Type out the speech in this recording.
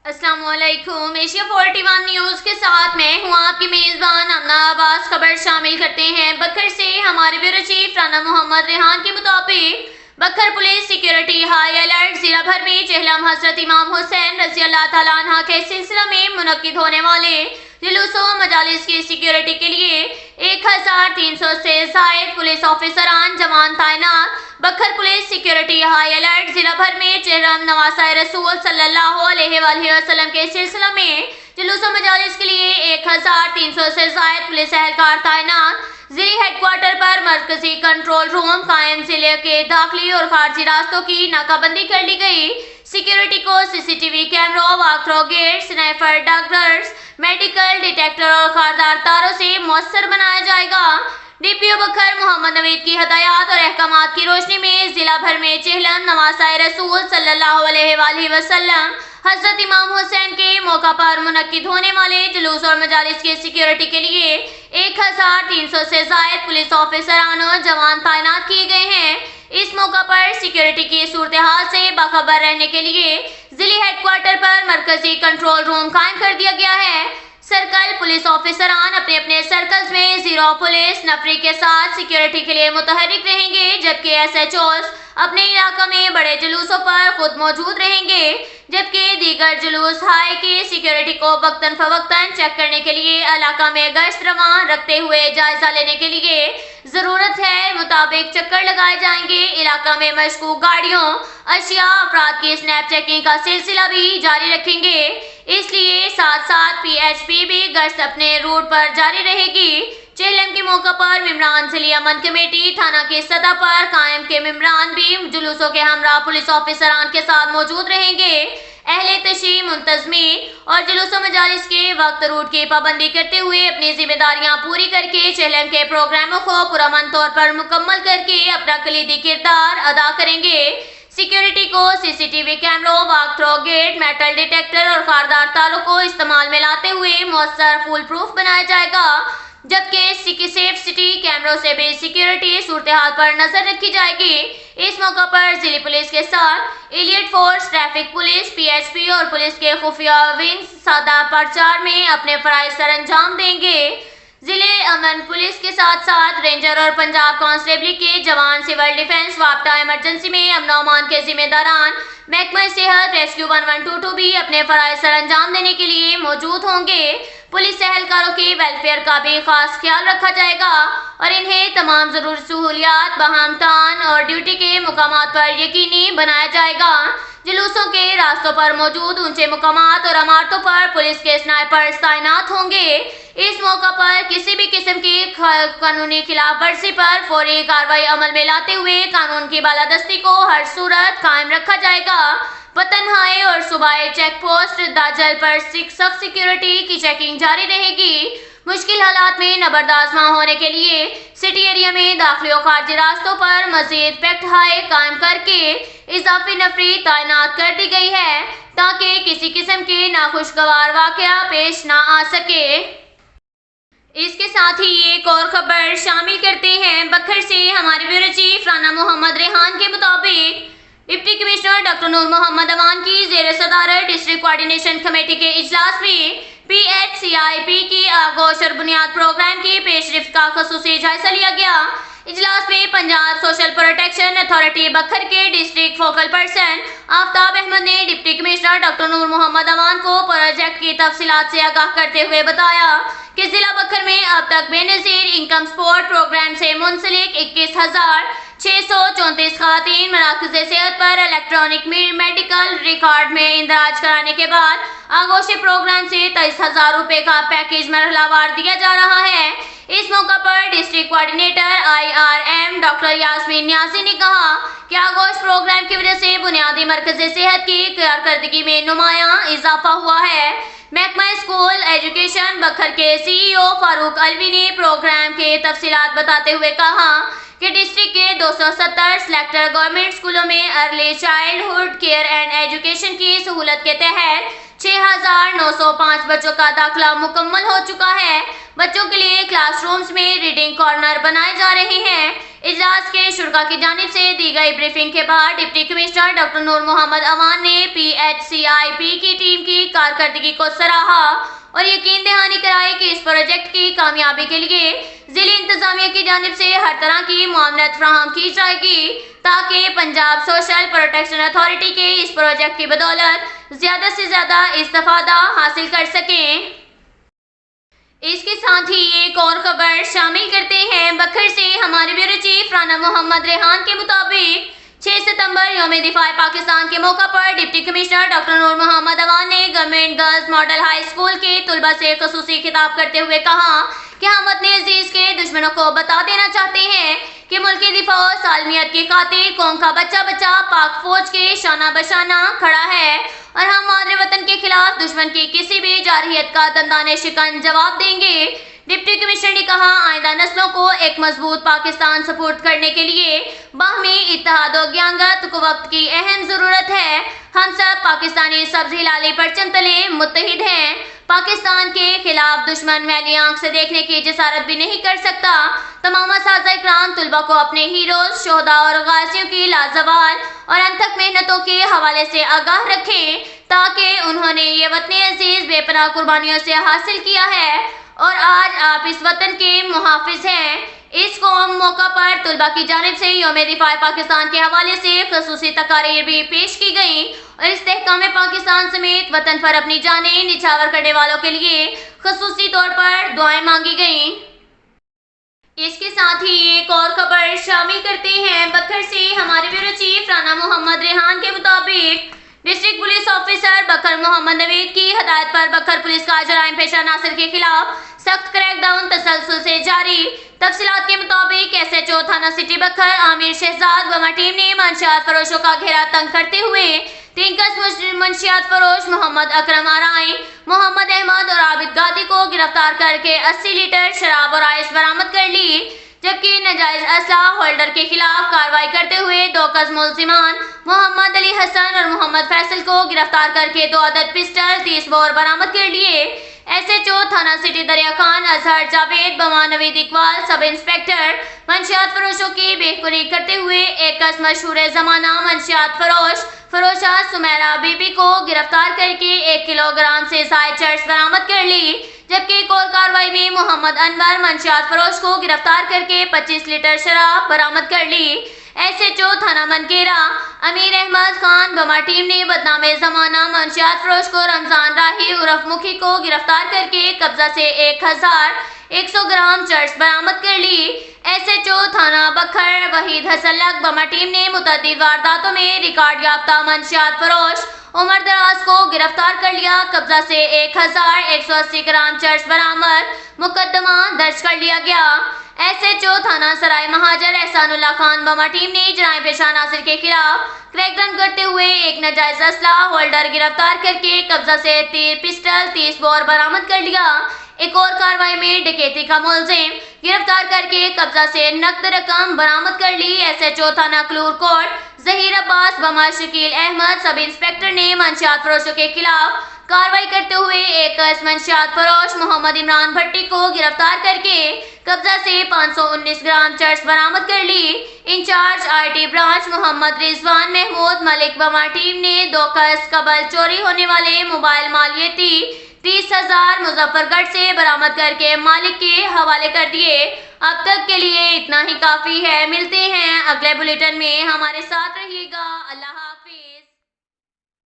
अस्सलाम वालेकुम। Asia 41 news के साथ मैं हूँ आपकी मेज़बान अमना अब्बास। खबर शामिल करते हैं बखर से। हमारे ब्यूरो चीफ राना मोहम्मद रेहान के मुताबिक बखर पुलिस सिक्योरिटी हाई अलर्ट। जिला भर में चेहलम हजरत इमाम हुसैन रज़ी अल्लाह तआला अन्हा के सिलसिला में मुनक्किद होने वाले जुलूसों मजालिस की सिक्योरिटी के लिए 1300 से ज़ायद पुलिस ऑफिसरान जवान तैनात। बखर पुलिस सिक्योरिटी हाई अलर्ट। जिला भर में चेहरम नवासा रसूल सल्लल्लाहु अलैहि वसल्लम के सिलसिला में जुलूसों मजालिस के लिए 1300 से ज़ायद पुलिस एहलकार तैनात। जिले हेडक्वार्टर पर मरकजी कंट्रोल रूम कायम। जिले के दाखिली और खारजी रास्तों की नाकाबंदी कर ली गई। सिक्योरिटी को सीसीटीवी कैमरों, walkthrough gate, sniper dogs, medical detector और खारदार तारों से मौसर बनाया जाएगा। डीपीओ बखर मोहम्मद नवीद की हदायत और अहकामात की रोशनी में जिला भर में चेहलम नवासा रसूल सल्लल्लाहु अलैहि वसल्लम हजरत इमाम हुसैन के मौका पर मुनक्किद होने वाले जुलूस और मजालिस की सिक्योरिटी के लिए 1300 से ज़ायद पुलिस ऑफिसरान और जवान तैनात किए गए हैं। इस मौका पर सिक्योरिटी की सूरत हाल से बाखबर रहने के लिए जिले हेडक्वार्टर पर मरकजी कंट्रोल रूम कायम कर दिया गया है। सर्कल पुलिस ऑफिसरान अपने अपने सर्कल्स में जीरो पुलिस नफरी के साथ सिक्योरिटी के लिए मुतहरिक रहेंगे, जबकि एसएचओस अपने इलाका में बड़े जुलूसों पर खुद मौजूद रहेंगे, जबकि दीगर जुलूस हाई की सिक्योरिटी को वक्तन फवक्तन चेक करने के लिए इलाका में गश्त रवान रखते हुए जायजा लेने के लिए जरूरत है मुताबिक चक्कर लगाए जाएंगे। इलाका में मशकूक गाड़ियों, अशिया, अफराद की स्नैप चेकिंग का सिलसिला भी जारी रखेंगे। इसलिए साथ साथ पीएचपी भी गश्त अपने रूट पर जारी रहेगी। चेहलम के मौका पर मिमरान जिली अमन कमेटी थाना की सतह पर कायम के मिमरान भी जुलूसों के हमरा पुलिस ऑफिसरान के साथ मौजूद रहेंगे। अहले तशी मुंतजमीन और जुलूसों मजालिस के वक्त रूट की पाबंदी करते हुए अपनी जिम्मेदारियां पूरी करके चेहलम के प्रोग्रामों को पुरअमन तौर पर मुकम्मल करके अपना कलीदी किरदार अदा करेंगे। सिक्योरिटी को सीसीटीवी कैमरों, वॉकथ्रू गेट, मेटल डिटेक्टर और खारदार तारों को इस्तेमाल में लाते हुए मौसर फुल प्रूफ बनाया जाएगा, जबकि सेफ सिटी कैमरों से भी सिक्योरिटी सूरत हाल पर नजर रखी जाएगी। इस मौका पर जिले पुलिस के साथ elite force, traffic police, PHP और पुलिस के खुफिया विंग्स सादा प्रचार में अपने फराइज सर अंजाम देंगे। जिले अमन पुलिस के साथ साथ रेंजर और पंजाब कांस्टेबली के जवान, सिविल डिफेंस, वापटा इमरजेंसी में अमन अमान के जिम्मेदारान, महकमा सेहत, रेस्क्यू 1122 भी अपने फराइज सर अंजाम देने के लिए मौजूद होंगे। पुलिस एहलकारों के वेलफेयर का भी खास ख्याल रखा जाएगा और इन्हें तमाम जरूरी सहूलियात बहामतान और ड्यूटी के मुकामात पर यकीनी बनाया जाएगा। जुलूसों के रास्तों पर मौजूद ऊंचे मुकामात और इमारतों पर पुलिस के स्नाइपर्स तैनात होंगे। इस मौका पर किसी भी किस्म की कानूनी खिलाफ वर्जी पर फौरी कार्रवाई अमल में लाते हुए कानून की बालादस्ती को हर सूरत कायम रखा जाएगा। वतन हाई और सूबाई चेक पोस्ट दाजल पर सख्त सिक्योरिटी की चेकिंग जारी रहेगी। मुश्किल हालात में नबरदाश्त न होने के लिए सिटी एरिया में दाखिली और खारजी रास्तों पर मजीद पैक्ट हाई कायम करके इजाफी नफरी तैनात कर दी गई है, ताकि किसी किस्म के नाखुशगवार वाकया पेश न आ सके। इसके साथ ही एक और खबर शामिल करते हैं बखर से। हमारे ब्यूरो चीफ राना मोहम्मद रेहान के मुताबिक deputy commissioner doctor Noor Muhammad Awan की जेर सदारत डिस्ट्रिक्ट कोऑर्डिनेशन कमेटी के इजलास में पीएचसीआईपी की आगोश और बुनियाद प्रोग्राम की पेशरफ्त का खसूसी जायजा लिया गया। इजलास में Punjab social protection authority Bhakkar के district focal person Aftab Ahmed ने deputy commissioner doctor Noor Muhammad Awan को प्रोजेक्ट की तफसीलात से आगाह करते हुए बताया कि जिला बखर में अब तक बेनजीर इनकम सपोर्ट प्रोग्राम से मुंसलिक 21,634 खवातीन मराकज़ सेहत पर इलेक्ट्रॉनिक मेडिकल रिकॉर्ड में इंदराज कराने के बाद आगोश प्रोग्राम से 23,000 रुपए का पैकेज मरहलावार दिया जा रहा है। इस मौका पर district coordinator IRM doctor Yasmeen न्यासी ने कहा कि आगोश प्रोग्राम की वजह से बुनियादी मरकज़ सेहत की कारकर्दगी में नुमायां इजाफा हुआ है। महकमा स्कूल एजुकेशन बखर के CEO फारूक अलवी ने प्रोग्राम के तफसीलात बताते हुए कहा कि डिस्ट्रिक्ट के 270 सेलेक्टर गवर्नमेंट स्कूलों में early childhood care and education की सहूलत के तहत 6,905 बच्चों का दाखिला मुकम्मल हो चुका है। बच्चों के लिए क्लासरूम्स में रीडिंग कॉर्नर बनाए जा रहे हैं। इजलास के शुरा की जानिब से दी गई ब्रीफिंग के बाद deputy commissioner doctor Noor Muhammad Awan ने PHCIP की टीम की कारकर्दगी को सराहा और यकीन दहानी कराई कि इस प्रोजेक्ट की कामयाबी के लिए जिला इंतजामिया की जानिब से हर तरह की मुआवनत फराहम की जाएगी ताकि पंजाब सोशल प्रोटेक्शन अथॉरिटी के इस प्रोजेक्ट की बदौलत ज्यादा से ज्यादा इस्तेफादा हासिल कर सकें। इसके साथ ही एक और खबर शामिल करते हैं। बखर से हमारे ब्यूरो चीफ राना मोहम्मद रेहान के मुताबिक 6 सितंबर यौम दिफाए पाकिस्तान के मौका पर deputy commissioner doctor Noor Muhammad Awan ने government girls model high school के तुलबा से खसूसी खिताब करते हुए कहा कि हम अपने अजीज के दुश्मनों को बता देना चाहते हैं कि मुल्की दिफा और सालमियत की खातिर कौम का बच्चा बच्चा पाक फौज के शाना बशाना खड़ा है और हम मादरे वतन के खिलाफ दुश्मन की किसी भी जारहियत का दंदाने शिकन जवाब देंगे। डिप्टी कमिश्नर ने कहा आइंदा नस्लों को एक मजबूत पाकिस्तान सपोर्ट करने के लिए बाहमी इत्तेहाद और ज्ञानगत वक्त की अहम जरूरत है। हम सब पाकिस्तानी सब्जी लाली परचम तले मुत्तहिद हैं। पाकिस्तान के खिलाफ दुश्मन मैली आंख से देखने की जिसारत भी नहीं कर सकता। तमाम साजा इकराम तुलबा को अपने हीरोज शोहदा और गाजियों की लाजवाल और अनथक मेहनतों के हवाले से आगाह रखें ताकि उन्होंने ये वतन अजीज बेपनाह कुर्बानियों से हासिल किया है और आज आप इस वतन के मुहाफिज हैं। इस कौम मौका पर तुलबा की जानिब से यौम दिफाए पाकिस्तान के हवाले से खसूसी तकारीर भी पेश की गई और इस्तेहकाम पाकिस्तान समेत वतन पर अपनी जानें निछावर करने वालों के लिए खसूसी तौर पर दुआएं मांगी गईं। इसके साथ ही एक और खबर शामिल करते हैं। बखर से हमारे ब्यूरो चीफ राना मोहम्मद रेहान के मुताबिक डिस्ट्रिक्ट पुलिस ऑफिसर बकर मोहम्मद नवीद की हदायत पर बकर पुलिस का जराइम पेशा नासिर के खिलाफ सख्त क्रैकडाउन तसलसल से जारी। तफसीलात के मुताबिक SHO थाना सिटी बकर आमिर शहजाद व टीम ने मंशियात फरोशों का घेरा तंग करते हुए 3 कस मंशियात फरोश मोहम्मद अकरम आराई, मोहम्मद अहमद और आबिद गादी को गिरफ्तार करके 80 लीटर शराब और आइस बरामद कर ली, जबकि नाजायज असला होल्डर के खिलाफ कार्रवाई करते हुए 2 कस मुलजिमान मोहम्मद अली हसन और मोहम्मद फैसल को गिरफ्तार करके 2 अदद पिस्टल 30 बोर बरामद कर लिए। SHO थाना सिटी दरिया खान अजहर जावेद बमा नवीद इकबाल सब इंस्पेक्टर मंशियात फरोशों की बेखुरी करते हुए 1 कस मशहूर जमाना मंशियात फरोशा सुमेरा बीबी को गिरफ्तार करके 1 किलोग्राम से ज्यादा चर्च बरामद कर ली, जबकि एक और कार्रवाई में मोहम्मद अनवर मंशियात फरोश को गिरफ्तार करके 25 लीटर शराब बरामद कर ली। SHO थाना मनकेरा अमीर अहमद खान बमा टीम ने बदनामे जमाना मंशियात फरोश को रमजान राही उर्फ मुखी को गिरफ्तार करके कब्जा से 1100 ग्राम चर्च बरामद कर ली। SHO थाना बखर वहीद हसलक बमा टीम ने मुतअद्दिद वारदातों में रिकॉर्ड याफ्ता मंशियात फरोश उमर दराज को गिरफ्तार कर लिया। कब्जा से 1180 ग्राम चर्च बरामद, मुकदमा दर्ज कर लिया गया। SHO थाना सराय महाजर एहसानुल्लाह खान बमा टीम ने जराइम पेशा नासिर के खिलाफ क्रैकडाउन करते हुए 1 नाजायज असला होल्डर गिरफ्तार करके कब्जा से 3 पिस्टल 30 बोर बरामद कर लिया। एक और कार्रवाई में डकैती का मुलजिम गिरफ्तार करके कब्जा से नकद रकम बरामद कर ली। SHO थाना क्लूर कोट जहीर अब्बास बमा शकील अहमद सब इंस्पेक्टर ने मंशियात फरोशों के खिलाफ कार्रवाई करते हुए 1 कस मंशियात फरोश मोहम्मद इमरान भट्टी को गिरफ्तार करके कब्जा से 519 ग्राम चर्च बरामद कर ली। Incharge RT branch Mohammad Rizwan Mahmood Malik बमा टीम ने 2 कस कबल चोरी होने वाले मोबाइल मालियती 30,000 मुजफ्फरगढ़ से बरामद करके मालिक के हवाले कर दिए। अब तक के लिए इतना ही काफी है। मिलते हैं अगले बुलेटिन में, हमारे साथ रहिएगा। अल्लाह हाफिज।